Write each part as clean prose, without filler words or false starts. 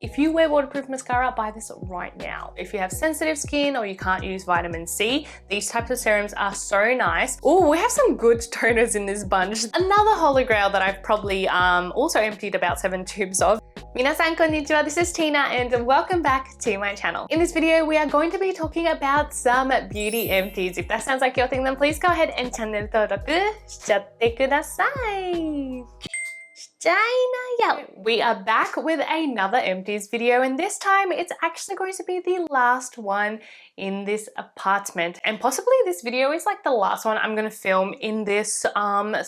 If you wear waterproof mascara, buy this right now. If you have sensitive skin or you can't use vitamin C, these types of serums are so nice. Oh, we have some good toners in this bunch. Another holy grail that I've probably also emptied about 7 tubes of. Minasan konnichiwa, this is Tina and welcome back to my channel. In this video, we are going to be talking about some beauty empties. If that sounds like your thing, then please go ahead and channel 登録しちゃってください。China. We are back with another empties video, and this time it's actually going to be the last one in this apartment, and possibly this video is like the last one I'm gonna film in this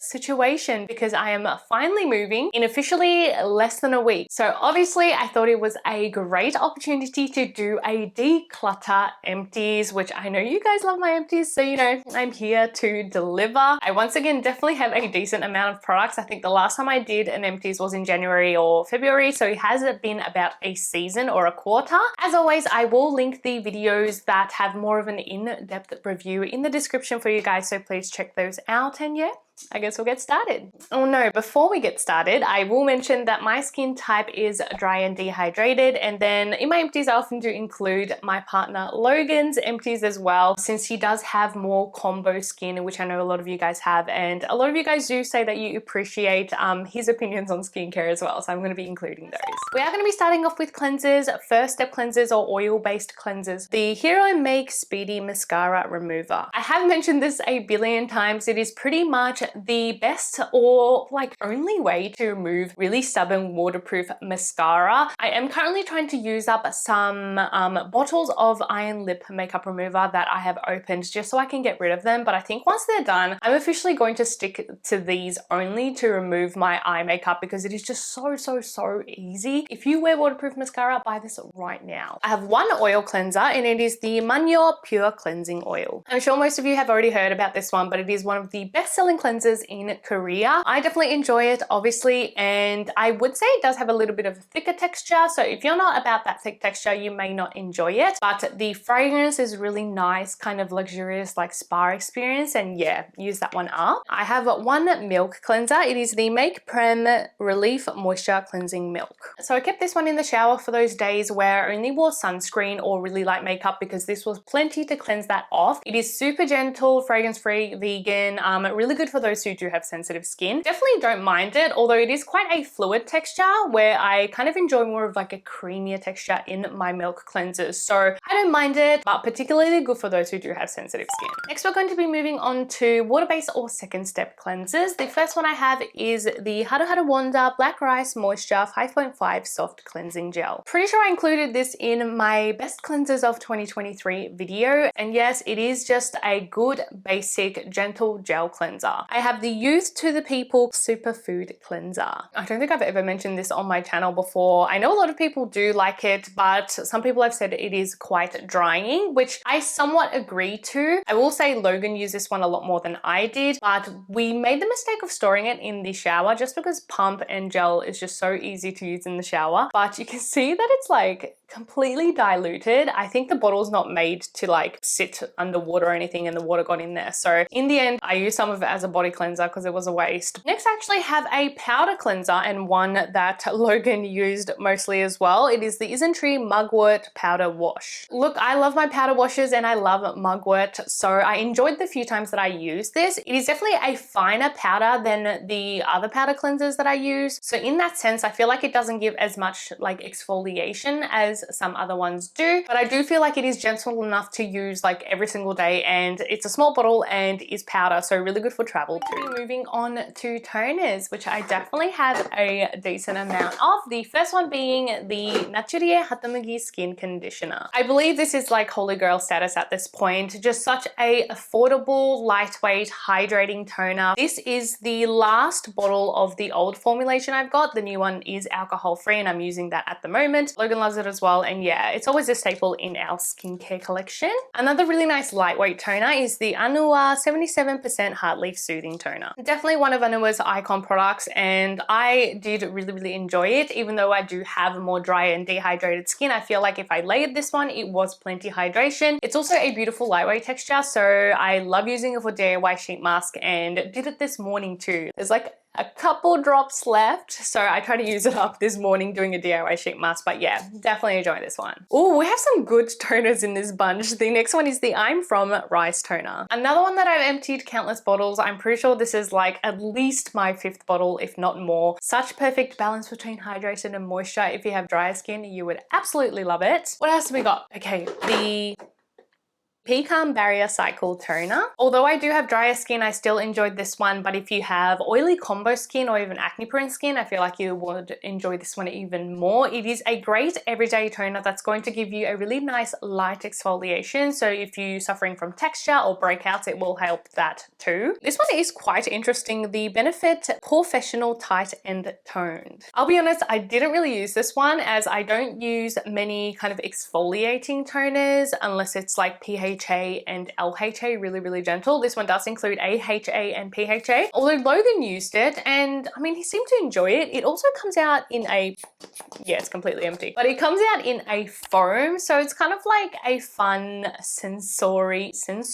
situation because I am finally moving in officially less than a week. So obviously I thought it was a great opportunity to do a declutter empties, which I know you guys love my empties, so you know I'm here to deliver. I once again definitely have a decent amount of products. I think the last time I did an empties was in January or February, so it has been about a season or a quarter. As always, I will link the videos that have more of an in-depth review in the description for you guys, so please check those out. And yeah, I guess we'll get started. Oh no, before we get started, I will mention that my skin type is dry and dehydrated, and then in my empties I often do include my partner Logan's empties as well, since he does have more combo skin, which I know a lot of you guys have, and a lot of you guys do say that you appreciate his opinions on skincare as well, so I'm going to be including those. We are going to be starting off with cleansers, first step cleansers or oil-based cleansers. The Hero Make Speedy Mascara Remover. I have mentioned this a billion times. It is pretty much the best or like only way to remove really stubborn waterproof mascara. I am currently trying to use up some bottles of Iron Lip Makeup Remover that I have opened just so I can get rid of them, but I think once they're done, I'm officially going to stick to these only to remove my eye makeup because it is just so easy. If you wear waterproof mascara, buy this right now. I have one oil cleanser and it is the Mugwort Pure Cleansing Oil. I'm sure most of you have already heard about this one, but it is one of the best-selling cleansers in Korea. I definitely enjoy it, obviously, and I would say it does have a little bit of a thicker texture, so if you're not about that thick texture, you may not enjoy it, but the fragrance is really nice, kind of luxurious, like spa experience, and yeah, use that one up. I have one milk cleanser. It is the Make Prem Relief Moisture Cleansing Milk. So I kept this one in the shower for those days where I only wore sunscreen or really light makeup because this was plenty to cleanse that off. It is super gentle, fragrance-free, vegan, really good for those who do have sensitive skin. Definitely don't mind it, although it is quite a fluid texture where I kind of enjoy more of like a creamier texture in my milk cleansers. So I don't mind it, but particularly good for those who do have sensitive skin. Next, we're going to be moving on to water-based or second step cleansers. The first one I have is the HaruHaru Wonder Black Rice Moisture 5.5 Soft Cleansing Gel. Pretty sure I included this in my best cleansers of 2023 video, and yes, it is just a good basic gentle gel cleanser. I have the Youth to the People Superfood Cleanser. I don't think I've ever mentioned this on my channel before. I know a lot of people do like it, but some people have said it is quite drying, which I somewhat agree to. I will say Logan used this one a lot more than I did, but we made the mistake of storing it in the shower just because pump and gel is just so easy to use in the shower. But you can see that it's like completely diluted. I think the bottle's not made to like sit underwater or anything and the water got in there. So in the end, I used some of it as a body cleanser because it was a waste. Next, I actually have a powder cleanser and one that Logan used mostly as well. It is the Isntree Mugwort Powder Wash. Look, I love my powder washes and I love Mugwort, so I enjoyed the few times that I used this. It is definitely a finer powder than the other powder cleansers that I use. So in that sense, I feel like it doesn't give as much like exfoliation as some other ones do, but I do feel like it is gentle enough to use like every single day, and it's a small bottle and is powder, so really good for travel too. Moving on to toners, which I definitely have a decent amount of. The first one being the Naturie Hatamugi Skin Conditioner. I believe this is like holy grail status at this point. Just such a affordable, lightweight, hydrating toner. This is the last bottle of the old formulation I've got. The new one is alcohol free and I'm using that at the moment. Logan loves it as well. And yeah, it's always a staple in our skincare collection. Another really nice lightweight toner is the Anua 77% Heartleaf Soothing Toner. Definitely one of Anua's icon products, and I did really enjoy it. Even though I do have more dry and dehydrated skin, I feel like if I layered this one, it was plenty hydration. It's also a beautiful lightweight texture, so I love using it for DIY sheet mask and did it this morning too. There's like a couple drops left, so I tried to use it up this morning doing a DIY sheet mask, but yeah, definitely enjoy this one. Oh, we have some good toners in this bunch. The next one is the I'm From Rice Toner. Another one that I've emptied countless bottles. I'm pretty sure this is like at least my 5th bottle, if not more. Such perfect balance between hydration and moisture. If you have drier skin, you would absolutely love it. What else have we got? Okay, the Pecan Barrier Cycle Toner. Although I do have drier skin, I still enjoyed this one, but if you have oily combo skin or even acne prone skin, I feel like you would enjoy this one even more. It is a great everyday toner that's going to give you a really nice light exfoliation. So if you're suffering from texture or breakouts, it will help that too. This one is quite interesting. The Benefit Professional Tight and Toned. I'll be honest, I didn't really use this one as I don't use many kind of exfoliating toners unless it's like PHA and LHA, really gentle. This one does include AHA and PHA, although Logan used it and I mean, he seemed to enjoy it. It also comes out in a, yeah, it's completely empty, but it comes out in a foam, so it's kind of like a fun sensory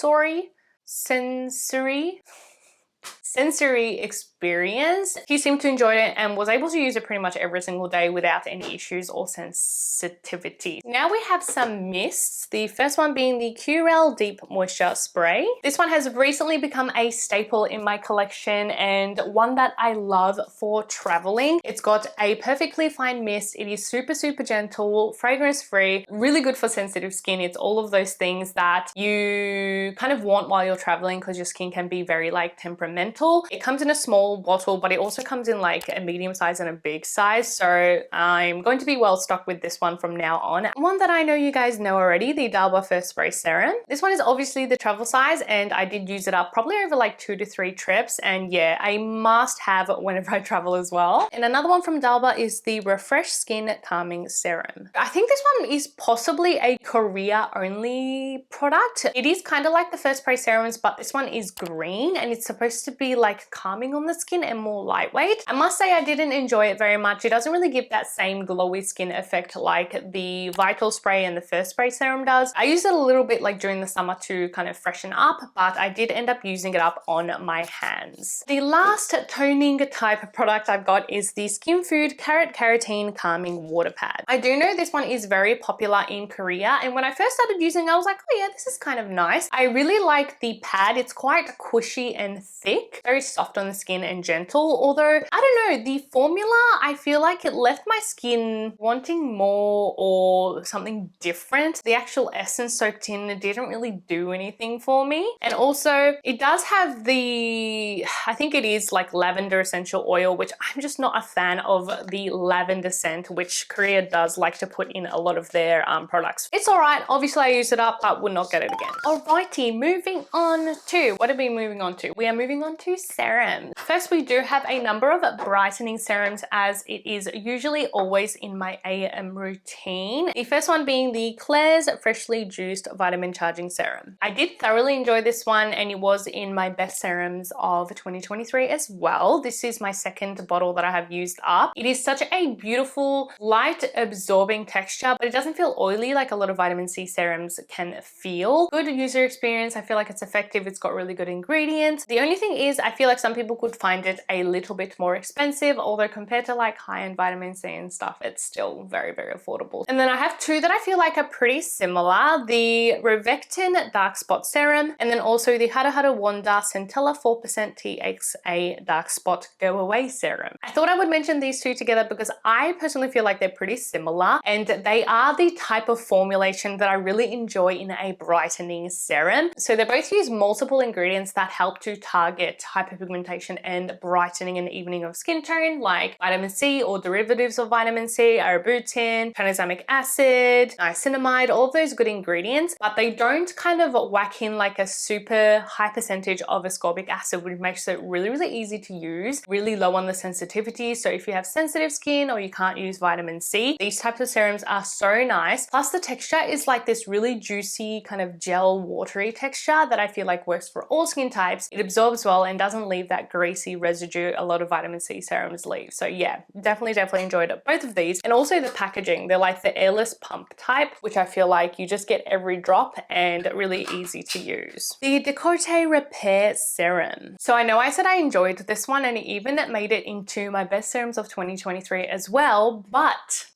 experience. He seemed to enjoy it and was able to use it pretty much every single day without any issues or sensitivity. Now we have some mists. The first one being the Curel Deep Moisture Spray. This one has recently become a staple in my collection and one that I love for traveling. It's got a perfectly fine mist. It is super gentle, fragrance free, really good for sensitive skin. It's all of those things that you kind of want while you're traveling because your skin can be very like temperamental. It comes in a small bottle, but it also comes in like a medium size and a big size. So I'm going to be well stocked with this one from now on. One that I know you guys know already, the Dalba First Spray Serum. This one is obviously the travel size and I did use it up probably over like 2 to 3 trips. And yeah, I must have whenever I travel as well. And another one from Dalba is the Refresh Skin Calming Serum. I think this one is possibly a Korea only product. It is kind of like the First Spray Serums, but this one is green and it's supposed to be like calming on the skin and more lightweight. I must say I didn't enjoy it very much. It doesn't really give that same glowy skin effect like the Vital Spray and the First Spray Serum does. I used it a little bit like during the summer to kind of freshen up, but I did end up using it up on my hands. The last toning type of product I've got is the Skin Food Carotene Calming Water Pad. I do know this one is very popular in Korea, and when I first started using it, I was like, oh yeah, this is kind of nice. I really like the pad. It's quite cushy and thick, very soft on the skin and gentle, although I don't know, the formula, I feel like it left my skin wanting more or something different. The actual essence soaked in didn't really do anything for me. And also it does have the, I think it is like lavender essential oil, which I'm just not a fan of the lavender scent, which Korea does like to put in a lot of their products. It's all right. Obviously I use it up, but would not get it again. Alrighty, moving on to, what are we moving on to? We are moving on to serums. First, we do have a number of brightening serums as it is usually always in my AM routine. The first one being the Klairs Freshly Juiced Vitamin Charging Serum. I did thoroughly enjoy this one and it was in my best serums of 2023 as well. This is my second bottle that I have used up. It is such a beautiful, light absorbing texture, but it doesn't feel oily like a lot of vitamin C serums can feel. Good user experience. I feel like it's effective. It's got really good ingredients. The only thing is I feel like some people could find it a little bit more expensive, although compared to like high-end vitamin C and stuff, it's still very affordable. And then I have two that I feel like are pretty similar, the Revectin Dark Spot Serum, and then also the HaruHaru Wonder Centella 4% TXA Dark Spot Go Away Serum. I thought I would mention these two together because I personally feel like they're pretty similar and they are the type of formulation that I really enjoy in a brightening serum. So they both use multiple ingredients that help to target hyperpigmentation and brightening and evening of skin tone, like vitamin C or derivatives of vitamin C, arbutin, tranexamic acid, niacinamide, all of those good ingredients, but they don't kind of whack in like a super high percentage of ascorbic acid, which makes it really easy to use, really low on the sensitivity. So if you have sensitive skin or you can't use vitamin C, these types of serums are so nice. Plus the texture is like this really juicy kind of gel watery texture that I feel like works for all skin types. It absorbs well and and doesn't leave that greasy residue a lot of vitamin C serums leave. So yeah, definitely enjoyed both of these. And also the packaging, they're like the airless pump type, which I feel like you just get every drop and really easy to use. The Décolleté Repair Serum. So I know I said I enjoyed this one and it even made it into my best serums of 2023 as well, but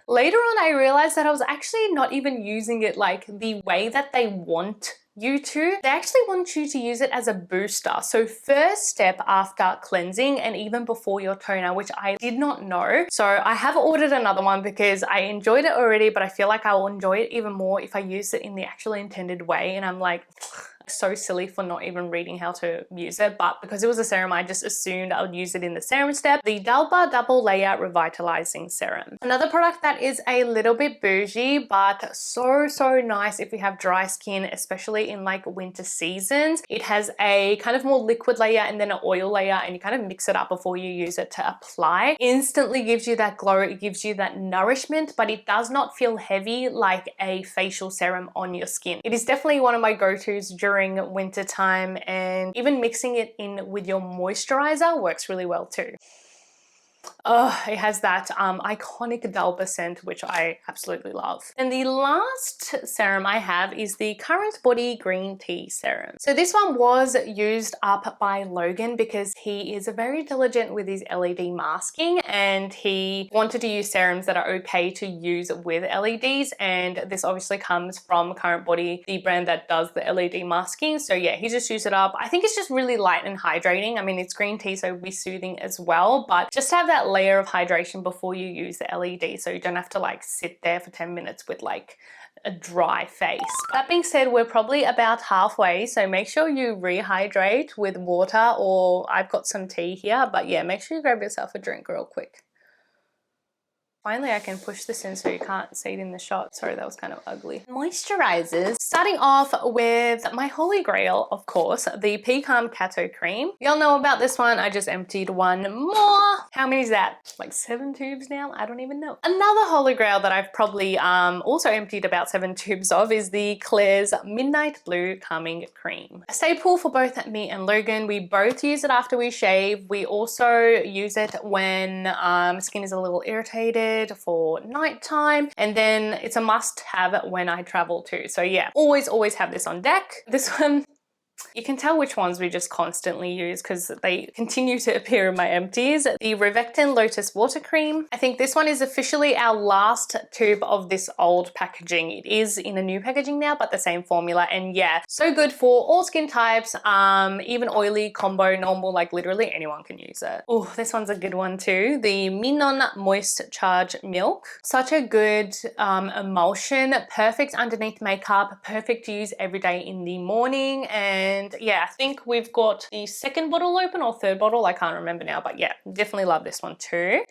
later on I realized that I was actually not even using it like the way that they want you to. They actually want you to use it as a booster. So first step after cleansing and even before your toner, which I did not know. So I have ordered another one because I enjoyed it already, but I feel like I will enjoy it even more if I use it in the actually intended way. And I'm like, so silly for not even reading how to use it, but because it was a serum, I just assumed I would use it in the serum step. The Dalba Double Layer Revitalizing Serum. Another product that is a little bit bougie, but so nice if you have dry skin, especially in like winter seasons. It has a kind of more liquid layer and then an oil layer, and you kind of mix it up before you use it to apply. Instantly gives you that glow, it gives you that nourishment, but it does not feel heavy like a facial serum on your skin. It is definitely one of my go-tos during winter time, and even mixing it in with your moisturizer works really well too. Oh, it has that iconic Dalba scent, which I absolutely love. And the last serum I have is the Currentbody Green Tea Serum. So this one was used up by Logan because he is very diligent with his LED masking and he wanted to use serums that are okay to use with LEDs, and this obviously comes from Currentbody, the brand that does the LED masking. So yeah, he just used it up. I think it's just really light and hydrating. I mean, it's green tea, so it'll be soothing as well, but just to have that layer of hydration before you use the LED, so you don't have to like sit there for 10 minutes with like a dry face. That being said, we're probably about halfway, so make sure you rehydrate with water, or I've got some tea here, but yeah, make sure you grab yourself a drink real quick. Finally, I can push this in so you can't see it in the shot. Sorry, that was kind of ugly. Moisturizers. Starting off with my holy grail, of course, the Pecan Cato Cream. Y'all know about this one. I just emptied one more. How many is that? Like 7 tubes now? I don't even know. Another holy grail that I've probably also emptied about 7 tubes of is the Klairs Midnight Blue Calming Cream. A staple for both me and Logan. We both use it after we shave. We also use it when skin is a little irritated for nighttime, and then it's a must have when I travel too. So yeah, always have this on deck. This one, you can tell which ones we just constantly use because they continue to appear in my empties. The Revectin Lotus Water Cream. I think this one is officially our last tube of this old packaging. It is in a new packaging now, but the same formula. And yeah, so good for all skin types, even oily, combo, normal, like literally anyone can use it. Oh, this one's a good one too. The Mignon Moist Charge Milk. Such a good emulsion, perfect underneath makeup, perfect to use every day in the morning. And yeah, I think we've got the second bottle open or third bottle, I can't remember now, but yeah, definitely love this one too.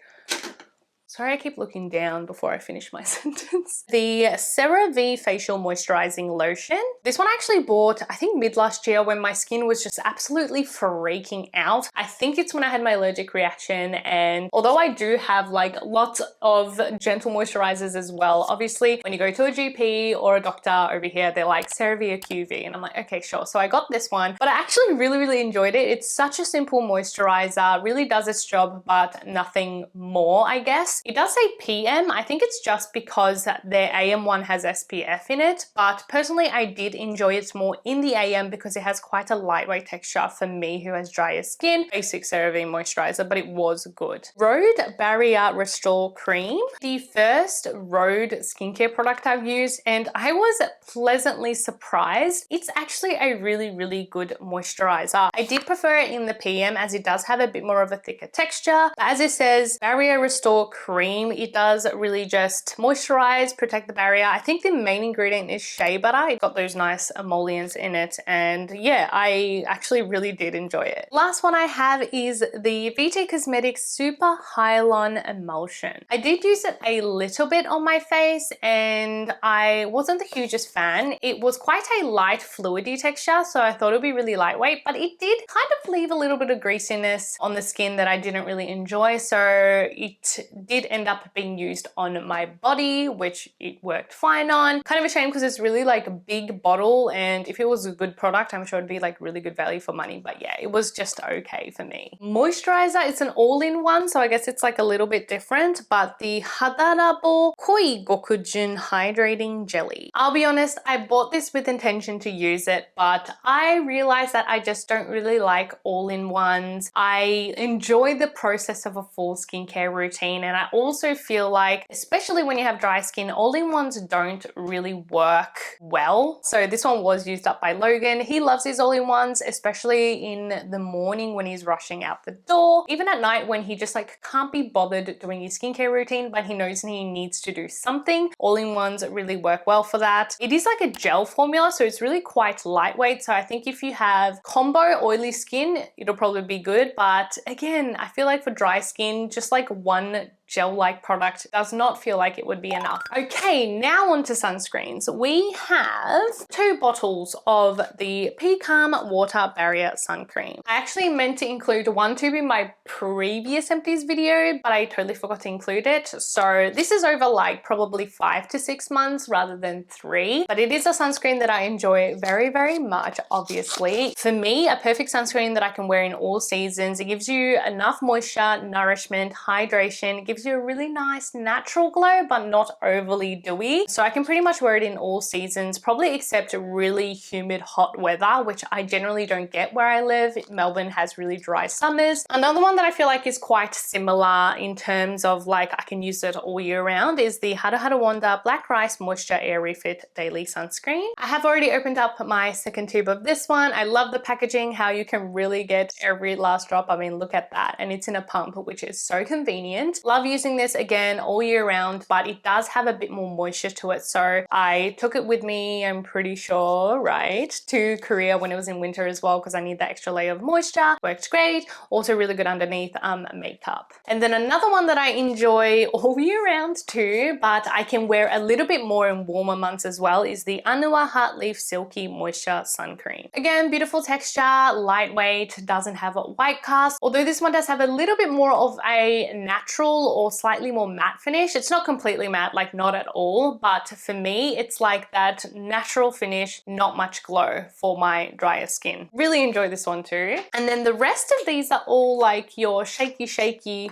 Sorry, I keep looking down before I finish my sentence. The CeraVe Facial Moisturizing Lotion. This one I actually bought, I think mid last year when my skin was just absolutely freaking out. I think it's when I had my allergic reaction, and although I do have like lots of gentle moisturizers as well, obviously when you go to a GP or a doctor over here, they're like CeraVe or QV, and I'm like, okay, sure. So I got this one, but I actually really enjoyed it. It's such a simple moisturizer, really does its job, but nothing more, I guess. It does say PM. I think it's just because their AM one has SPF in it, but personally I did enjoy it more in the AM because it has quite a lightweight texture for me who has drier skin. Basic CeraVe moisturizer, but it was good. Rhode Barrier Restore Cream. The first Rhode skincare product I've used, and I was pleasantly surprised. It's actually a really good moisturizer. I did prefer it in the PM as it does have a bit more of a thicker texture. But as it says, Barrier Restore Cream, it does really just moisturize, protect the barrier. I think the main ingredient is shea butter. It got those nice emollients in it, and yeah, I actually really did enjoy it. Last one I have is the VT Cosmetics Super Hyalon Emulsion. I did use it a little bit on my face and I wasn't the hugest fan. It was quite a light fluidy texture, so I thought it would be really lightweight, but it did kind of leave a little bit of greasiness on the skin that I didn't really enjoy, so it did did end up being used on my body, which it worked fine on. Kind of a shame because it's really like a big bottle, and if it was a good product, I'm sure it'd be like really good value for money. But yeah, it was just okay for me. Moisturizer, it's an all-in-one, so I guess it's like a little bit different, but the Hada Koi Gokujyu Hydrating Jelly. I'll be honest, I bought this with intention to use it, but I realized that I just don't really like all-in-ones. I enjoy the process of a full skincare routine, and I also feel like, especially when you have dry skin, all-in-ones don't really work well. So this one was used up by Logan. He loves his all-in-ones, especially in the morning when he's rushing out the door. Even at night when he just like can't be bothered doing his skincare routine, but he knows he needs to do something. All-in-ones really work well for that. It is like a gel formula, so it's really quite lightweight. So I think if you have combo oily skin, it'll probably be good. But again, I feel like for dry skin, just like one gel-like product does not feel like it would be enough. Okay, now on to sunscreens. We have 2 bottles of the P Calm Water Barrier Sun Cream. I actually meant to include one tube in my previous empties video, but I totally forgot to include it. So this is over like probably 5 to 6 months rather than 3, but it is a sunscreen that I enjoy very, very much, obviously. For me, a perfect sunscreen that I can wear in all seasons. It gives you enough moisture, nourishment, hydration. It gives you a really nice natural glow, but not overly dewy. So I can pretty much wear it in all seasons, probably except really humid, hot weather, which I generally don't get where I live. Melbourne has really dry summers. Another one that I feel like is quite similar in terms of like I can use it all year round is the HaruHaru Black Rice Moisture Air Refit Daily Sunscreen. I have already opened up my second tube of this one. I love the packaging, how you can really get every last drop. I mean, look at that. And it's in a pump, which is so convenient. Love using this again all year round, but it does have a bit more moisture to it. So I took it with me, I'm pretty sure, right, to Korea when it was in winter as well, because I need that extra layer of moisture. Worked great. Also really good underneath makeup. And then another one that I enjoy all year round too, but I can wear a little bit more in warmer months as well, is the Anua Heartleaf Silky Moisture Sun Cream. Again, beautiful texture, lightweight, doesn't have a white cast, although this one does have a little bit more of a natural or slightly more matte finish. It's not completely matte, like not at all, but for me, it's like that natural finish, not much glow for my drier skin. Really enjoy this one too. And then the rest of these are all like your shaky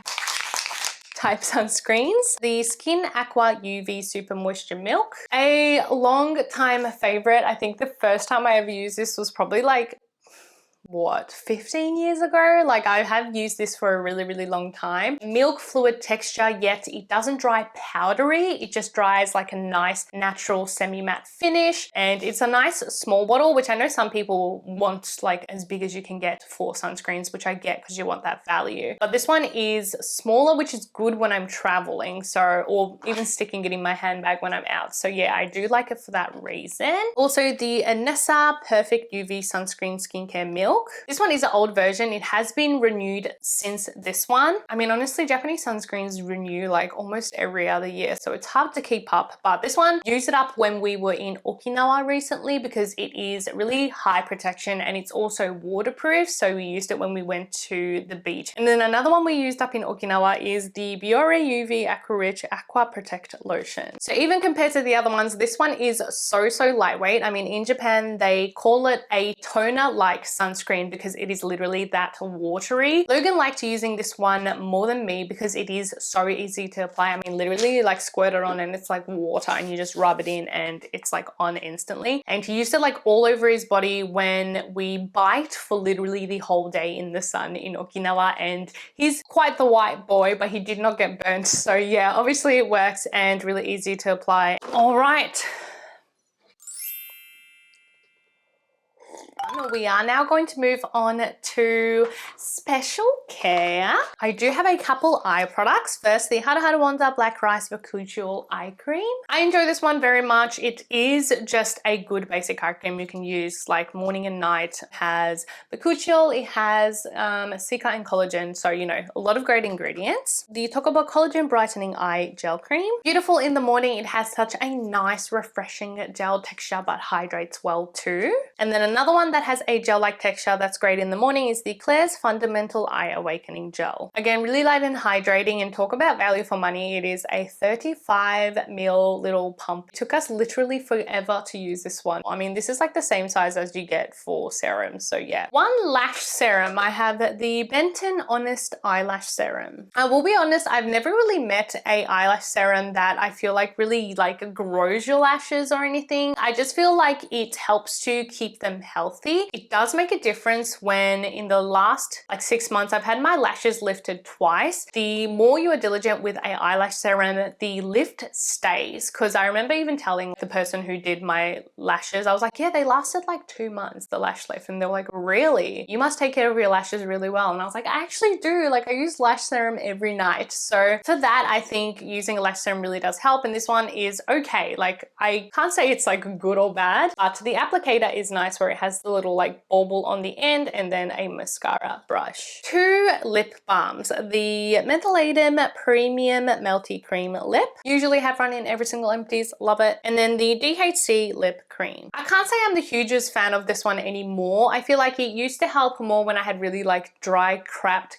type sunscreens. The Skin Aqua UV Super Moisture Milk, a long time favorite. I think the first time I ever used this was probably like, what, 15 years ago? Like I have used this for a really, really long time. Milk fluid texture, yet it doesn't dry powdery. It just dries like a nice natural semi-matte finish. And it's a nice small bottle, which I know some people want like as big as you can get for sunscreens, which I get because you want that value. But this one is smaller, which is good when I'm traveling. So, or even sticking it in my handbag when I'm out. So yeah, I do like it for that reason. Also the Anessa Perfect UV Sunscreen Skincare Milk. This one is an old version. It has been renewed since this one. I mean, honestly, Japanese sunscreens renew like almost every other year, so it's hard to keep up. But this one, used it up when we were in Okinawa recently because it is really high protection and it's also waterproof. So we used it when we went to the beach. And then another one we used up in Okinawa is the Biore UV Aqua Rich Aqua Protect Lotion. So even compared to the other ones, this one is so lightweight. I mean, in Japan, they call it a toner-like sunscreen because it is literally that watery. Logan liked using this one more than me because it is so easy to apply. I mean, literally you like squirt it on and it's like water and you just rub it in and it's like on instantly. And he used it like all over his body when we biked for literally the whole day in the sun in Okinawa, and he's quite the white boy, but he did not get burnt. So yeah, obviously it works and really easy to apply. All right. We are now going to move on to special care. I do have a couple eye products. First, the HaruHaru Black Rice Gokujyu Eye Cream. I enjoy this one very much. It is just a good basic eye cream you can use like morning and night. It has Gokujyu, it has Cica and collagen, so you know, a lot of great ingredients. The Tokobo Collagen Brightening Eye Gel Cream. Beautiful in the morning. It has such a nice refreshing gel texture but hydrates well too. And then another one that has a gel-like texture that's great in the morning is the Klairs Fundamental Eye Awakening Gel. Again, really light and hydrating, and talk about value for money. It is a 35ml little pump. It took us literally forever to use this one. I mean, this is like the same size as you get for serums, so yeah. One lash serum, I have the Benton Honest Eyelash Serum. I will be honest, I've never really met a eyelash serum that I feel like really like grows your lashes or anything. I just feel like it helps to keep them healthy. It does make a difference when in the last like 6 months I've had my lashes lifted twice. The more you are diligent with a eyelash serum, the lift stays. Because I remember even telling the person who did my lashes, I was like, yeah, they lasted like 2 months, the lash lift. And they were like, really? You must take care of your lashes really well. And I was like, I actually do. Like, I use lash serum every night. So for that, I think using a lash serum really does help. And this one is okay. Like, I can't say it's like good or bad, but the applicator is nice where it has the little like bauble on the end and then a mascara brush. 2 lip balms. The Mentholatum Premium Melty Cream Lip. Usually have run in every single empties. Love it. And then the DHC Lip Cream. I can't say I'm the hugest fan of this one anymore. I feel like it used to help more when I had really like dry, crapped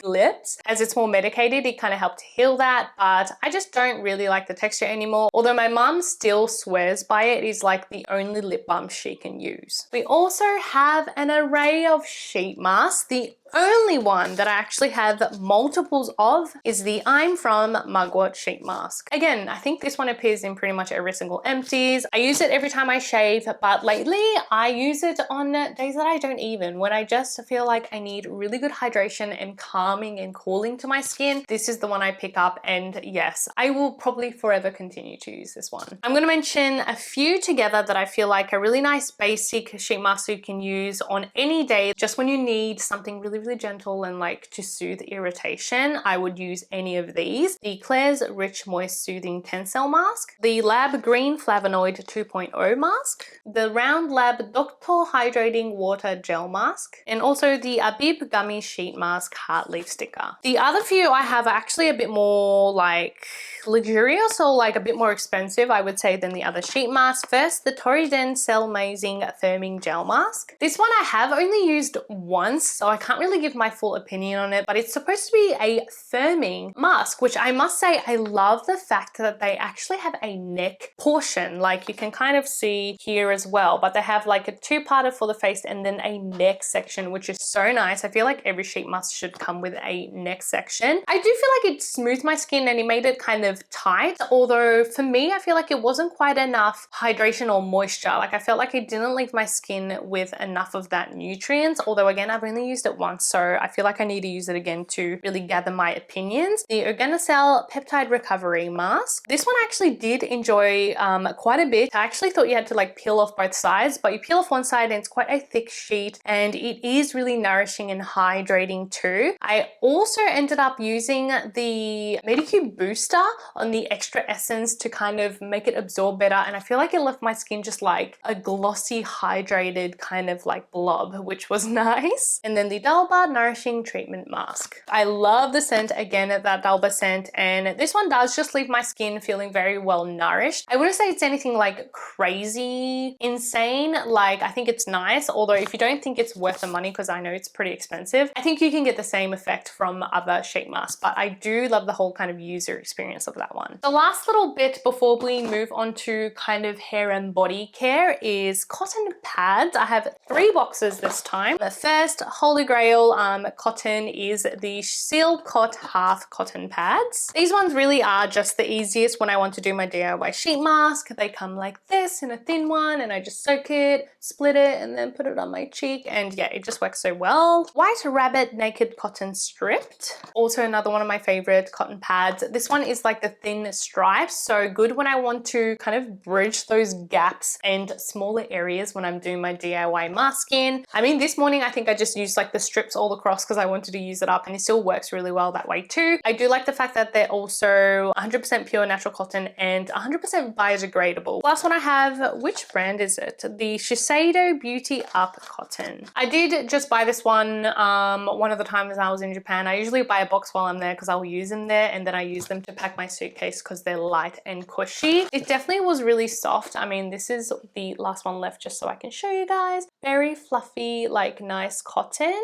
lips. As it's more medicated, it kind of helped heal that, but I just don't really like the texture anymore. Although my mum still swears by it, is like the only lip balm she can use. We also have an array of sheet masks. The only one that I actually have multiples of is the I'm From Mugwort sheet mask. Again, I think this one appears in pretty much every single empties. I use it every time I shave, but lately I use it on days that I don't even, when I just feel like I need really good hydration and calming and cooling to my skin. This is the one I pick up, and yes, I will probably forever continue to use this one. I'm going to mention a few together that I feel like are really nice basic sheet masks you can use on any day, just when you need something really gentle and like to soothe irritation. I would use any of these. The Klairs Rich Moist Soothing Tencel Mask, the Lab Green Flavanoid 2.0 Mask, the Round Lab Dokdo Hydrating Water Gel Mask, and also the Abib Gummy Sheet Mask Heartleaf Sticker. The other few I have are actually a bit more like luxurious or like a bit more expensive, I would say, than the other sheet masks. First, the Torriden CELLMAZING Firming Gel Mask. This one I have only used once, so I can't really give my full opinion on it, but it's supposed to be a firming mask, which I must say I love the fact that they actually have a neck portion, like you can kind of see here as well, but they have like a 2-parter for the face and then a neck section, which is so nice. I feel like every sheet mask should come with a neck section. I do feel like it smoothed my skin and it made it kind of tight, although for me I feel like it wasn't quite enough hydration or moisture. Like, I felt like it didn't leave my skin with enough of that nutrients, although again I've only used it once, so I feel like I need to use it again to really gather my opinions. The Oganacell Peptide Recovery Mask. This one I actually did enjoy quite a bit. I actually thought you had to like peel off both sides, but you peel off one side and it's quite a thick sheet and it is really nourishing and hydrating too. I also ended up using the Medicated booster on the Extra Essence to kind of make it absorb better, and I feel like it left my skin just like a glossy, hydrated kind of like blob, which was nice. And then the Dalba Nourishing Treatment Mask. I love the scent again, that Dalba scent, and this one does just leave my skin feeling very well nourished. I wouldn't say it's anything like crazy insane. Like, I think it's nice, although if you don't think it's worth the money, because I know it's pretty expensive, I think you can get the same effect from other sheet masks, but I do love the whole kind of user experience of that one. The last little bit before we move on to kind of hair and body care is cotton pads. I have 3 boxes this time. The first Holy Grail cotton is the Seal Cot Half Cotton Pads. These ones really are just the easiest when I want to do my DIY sheet mask. They come like this in a thin one, and I just soak it, split it, and then put it on my cheek, and yeah, it just works so well. White Rabbit Naked Cotton Stripped. Also another one of my favorite cotton pads. This one is like the thin stripes, so good when I want to kind of bridge those gaps and smaller areas when I'm doing my DIY masking. I mean, this morning I think I just used like the strip strips all across because I wanted to use it up, and it still works really well that way too. I do like the fact that they're also 100% pure natural cotton and 100% biodegradable. Last one I have, which brand is it? The Shiseido Beauty Up Cotton. I did just buy this one of the times I was in Japan. I usually buy a box while I'm there because I'll use them there, and then I use them to pack my suitcase because they're light and cushy. It definitely was really soft. I mean, this is the last one left just so I can show you guys. Very fluffy, like nice cotton.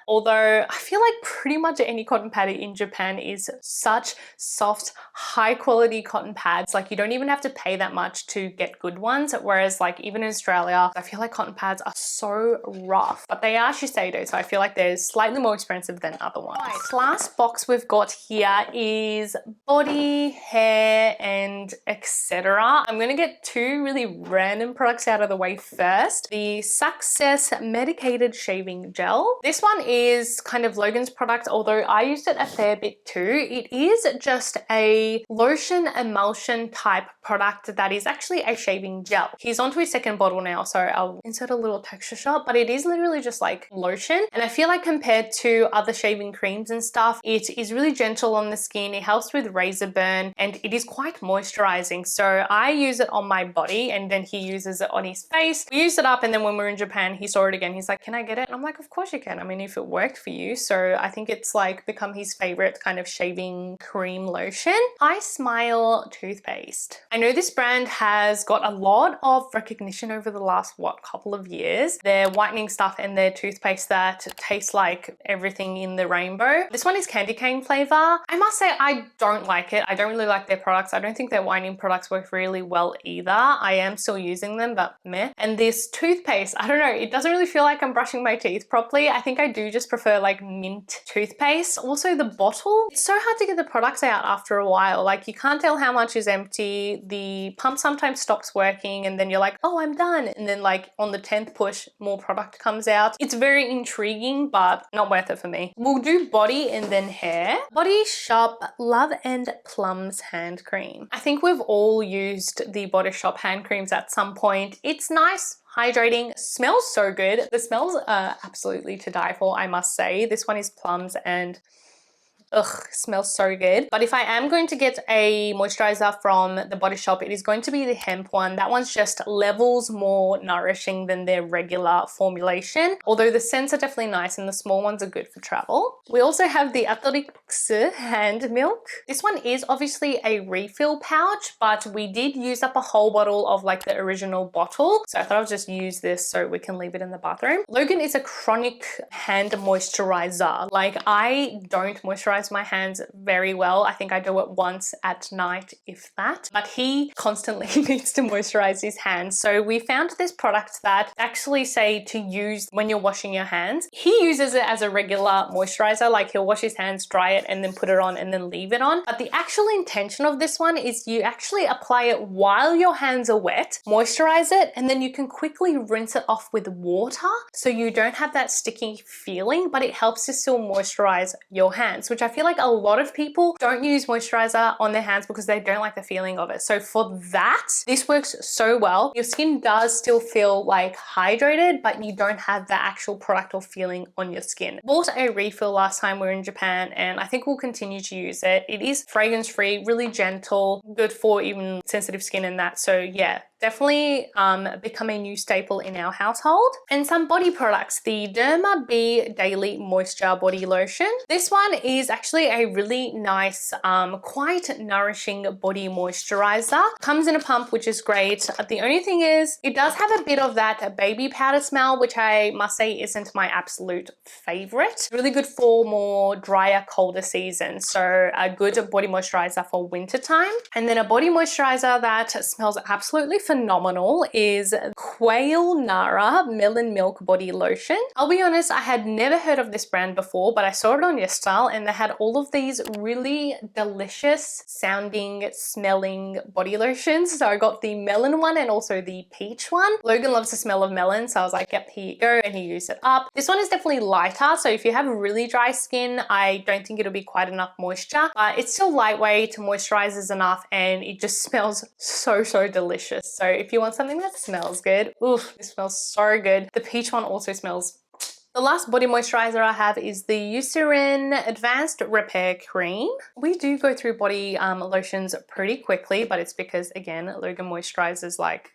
Although I feel like pretty much any cotton pad in Japan is such soft, high quality cotton pads. Like you don't even have to pay that much to get good ones. Whereas like even in Australia, I feel like cotton pads are so rough, but they are Shiseido. So I feel like they're slightly more expensive than other ones. Right. Last box we've got here is body, hair, and etc. I'm going to get two really random products out of the way first. The Success Medicated Shaving Gel. This one is kind of Logan's product, although I used it a fair bit too. It is just a lotion emulsion type product that is actually a shaving gel. He's onto his second bottle now, so I'll insert a little texture shot, but it is literally just like lotion. And I feel like compared to other shaving creams and stuff, it is really gentle on the skin. It helps with razor burn, and it is quite moisturizing. So I use it on my body, and then he uses it on his face. We used it up, and then when we were in Japan, he saw it again. He's like, can I get it? And I'm like, of course you can. I mean, if it worked for you. So I think it's like become his favorite kind of shaving cream lotion. I Smile toothpaste. I know this brand has got a lot of recognition over the last couple of years. Their whitening stuff and their toothpaste that tastes like everything in the rainbow. This one is candy cane flavor. I must say I don't like it. I don't really like their products. I don't think their whitening products work really well either. I am still using them, but meh. And this toothpaste, I don't know, it doesn't really feel like I'm brushing my teeth properly. I think I do just prefer like mint toothpaste. Also the bottle, it's so hard to get the products out after a while. Like you can't tell how much is empty. The pump sometimes stops working, and then you're like, oh, I'm done. And then like on the 10th push, more product comes out. It's very intriguing, but not worth it for me. We'll do body and then hair. Body Shop Love and Plums hand cream. I think we've all used the Body Shop hand creams at some point. It's nice, hydrating, smells so good. The smells are absolutely to die for, I must say. This one is plums and ugh, smells so good. But if I am going to get a moisturizer from the Body Shop, it is going to be the hemp one. That one's just levels more nourishing than their regular formulation. Although the scents are definitely nice and the small ones are good for travel. We also have the Atorix hand milk. This one is obviously a refill pouch, but we did use up a whole bottle of like the original bottle. So I thought I'll just use this so we can leave it in the bathroom. Logan is a chronic hand moisturizer. Like I don't moisturize my hands very well. I think I do it once at night, if that, but he constantly needs to moisturize his hands. So we found this product that actually say to use when you're washing your hands. He uses it as a regular moisturizer, like he'll wash his hands, dry it, and then put it on and then leave it on. But the actual intention of this one is you actually apply it while your hands are wet, moisturize it, and then you can quickly rinse it off with water so you don't have that sticky feeling, but it helps to still moisturize your hands, which I feel like a lot of people don't use moisturizer on their hands because they don't like the feeling of it. So for that, this works so well. Your skin does still feel like hydrated, but you don't have the actual product or feeling on your skin. Bought a refill last time we were in Japan, and I think we'll continue to use it. It is fragrance free, really gentle, good for even sensitive skin and that. So yeah, definitely become a new staple in our household. And some body products, the Derma B Daily Moisture Body Lotion. This one is actually a really nice, quite nourishing body moisturizer. Comes in a pump, which is great. The only thing is it does have a bit of that baby powder smell, which I must say isn't my absolute favorite. Really good for more drier, colder seasons. So a good body moisturizer for winter time. And then a body moisturizer that smells absolutely phenomenal is Quail Nara Melon Milk Body Lotion. I'll be honest, I had never heard of this brand before, but I saw it on YesStyle and they had all of these really delicious sounding, smelling body lotions. So I got the melon one and also the peach one. Logan loves the smell of melon, so I was like, yep, here you go, and he used it up. This one is definitely lighter, so if you have really dry skin, I don't think it'll be quite enough moisture, but it's still lightweight, moisturizes enough, and it just smells so delicious. So if you want something that smells good, oof, this smells so good. The peach one also smells The last body moisturizer I have is the Eucerin Advanced Repair Cream. We do go through body lotions pretty quickly, but it's because, again, Logan moisturizes like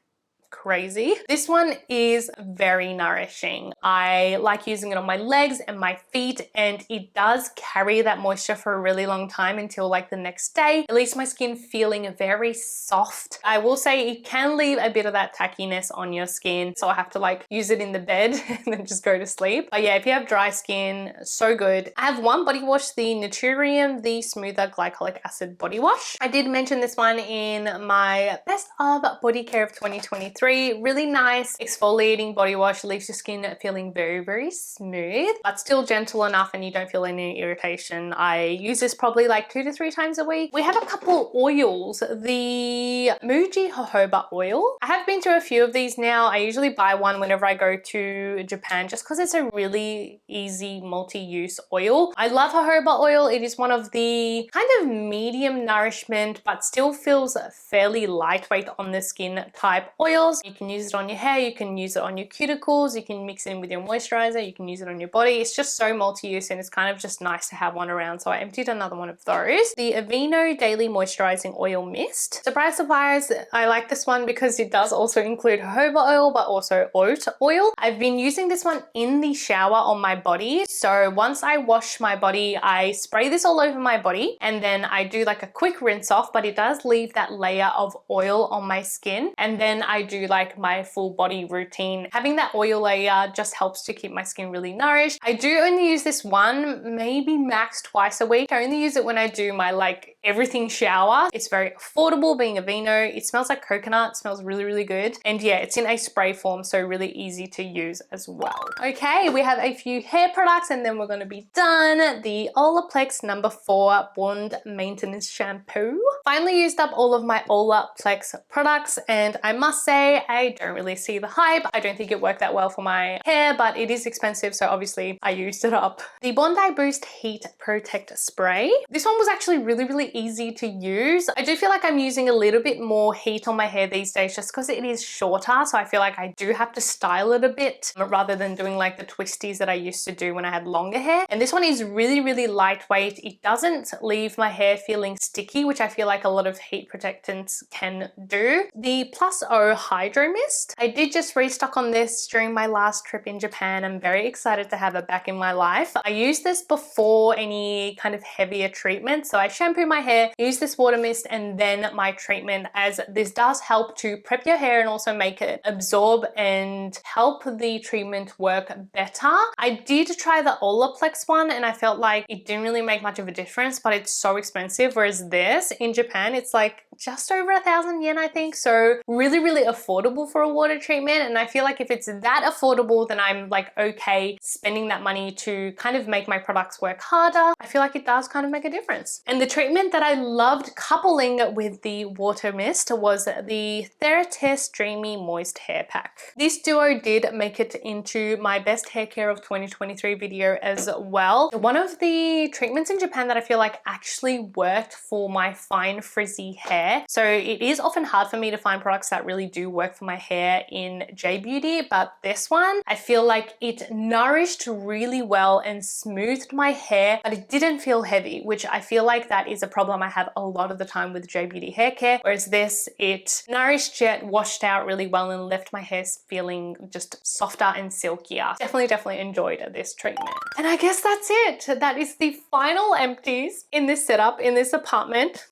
crazy. This one is very nourishing. I like using it on my legs and my feet, and it does carry that moisture for a really long time until like the next day. It leaves my skin feeling very soft. I will say it can leave a bit of that tackiness on your skin, so I have to like use it in the bed and then just go to sleep. But yeah, if you have dry skin, so good. I have one body wash, the Naturium The Smoother Glycolic Acid Body Wash. I did mention this one in my Best of Body Care of 2023. Really nice exfoliating body wash, leaves your skin feeling very smooth, but still gentle enough and you don't feel any irritation. I use this probably like 2 to 3 times a week. We have a couple oils. The Muji jojoba oil. I have been through a few of these now. I usually buy one whenever I go to Japan just because it's a really easy multi-use oil. I love jojoba oil. It is one of the kind of medium nourishment but still feels fairly lightweight on the skin type oils. You can use it on your hair, you can use it on your cuticles, you can mix it in with your moisturizer, you can use it on your body. It's just so multi-use and it's kind of just nice to have one around. So I emptied another one of those. The Aveeno Daily Moisturizing Oil Mist. Surprise, surprise, I like this one because it does also include jojoba oil but also oat oil. I've been using this one in the shower on my body. So once I wash my body, I spray this all over my body and then I do like a quick rinse off, but it does leave that layer of oil on my skin. And then I do like my full body routine. Having that oil layer just helps to keep my skin really nourished. I do only use this one, maybe max twice a week. I only use it when I do my like everything shower. It's very affordable being Aveeno. It smells like coconut, it smells really good. And yeah, it's in a spray form, so really easy to use as well. Okay, we have a few hair products and then we're gonna be done. The Olaplex No. 4 Bond Maintenance Shampoo. Finally used up all of my Olaplex products and I must say I don't really see the hype. I don't think it worked that well for my hair, but it is expensive, so obviously I used it up. The Bondi Boost Heat Protect Spray. This one was actually really easy to use. I do feel like I'm using a little bit more heat on my hair these days just because it is shorter, so I feel like I do have to style it a bit rather than doing like the twisties that I used to do when I had longer hair. And this one is really lightweight. It doesn't leave my hair feeling sticky, which I feel like a lot of heat protectants can do. The Plus O Hydro Mist. I did just restock on this during my last trip in Japan. I'm very excited to have it back in my life. I used this before any kind of heavier treatment. So I shampoo my hair, use this water mist, and then my treatment, as this does help to prep your hair and also make it absorb and help the treatment work better. I did try the Olaplex one and I felt like it didn't really make much of a difference, but it's so expensive. Whereas this in Japan, it's like just over 1,000 yen, I think. So really affordable for a water treatment. And I feel like if it's that affordable, then I'm like okay spending that money to kind of make my products work harder. I feel like it does kind of make a difference. And the treatment that I loved coupling with the water mist was the Theratis Dreamy Moist Hair Pack. This duo did make it into my best hair care of 2023 video as well. One of the treatments in Japan that I feel like actually worked for my fine frizzy hair. So it is often hard for me to find products that really do work for my hair in J-Beauty, but this one, I feel like it nourished really well and smoothed my hair, but it didn't feel heavy, which I feel like that is a problem I have a lot of the time with J-Beauty hair care. Whereas this, it nourished yet washed out really well and left my hair feeling just softer and silkier. Definitely enjoyed this treatment. And I guess that's it. That is the final empties in this setup, in this apartment.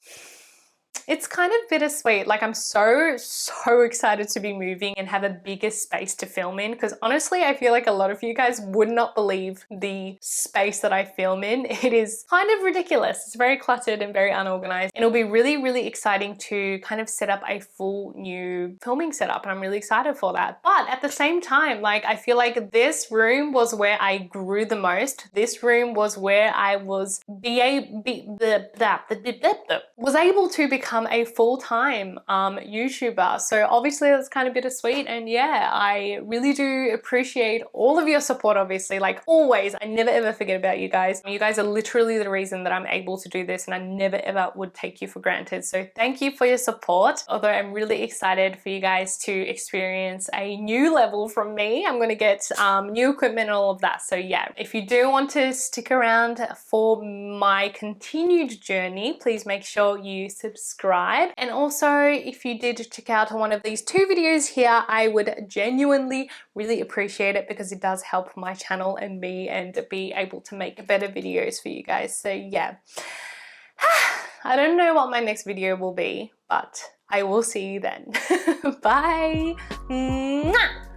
It's kind of bittersweet. Like I'm so excited to be moving and have a bigger space to film in, because honestly I feel like a lot of you guys would not believe the space that I film in. It is kind of ridiculous. It's very cluttered and very unorganized, and it'll be really exciting to kind of set up a full new filming setup, and I'm really excited for that. But at the same time, like I feel like this room was where I grew the most. This room was where I was able to become become a full-time YouTuber. So obviously that's kind of bittersweet, and yeah, I really do appreciate all of your support, obviously, like always. I never ever forget about you guys. You guys are literally the reason that I'm able to do this, and I never ever would take you for granted. So thank you for your support. Although I'm really excited for you guys to experience a new level from me. I'm gonna get new equipment and all of that. So yeah, if you do want to stick around for my continued journey, please make sure you subscribe. And also, if you did check out one of these 2 videos here, I would genuinely really appreciate it, because it does help my channel and me and be able to make better videos for you guys. So yeah, I don't know what my next video will be, but I will see you then. Bye. Mwah!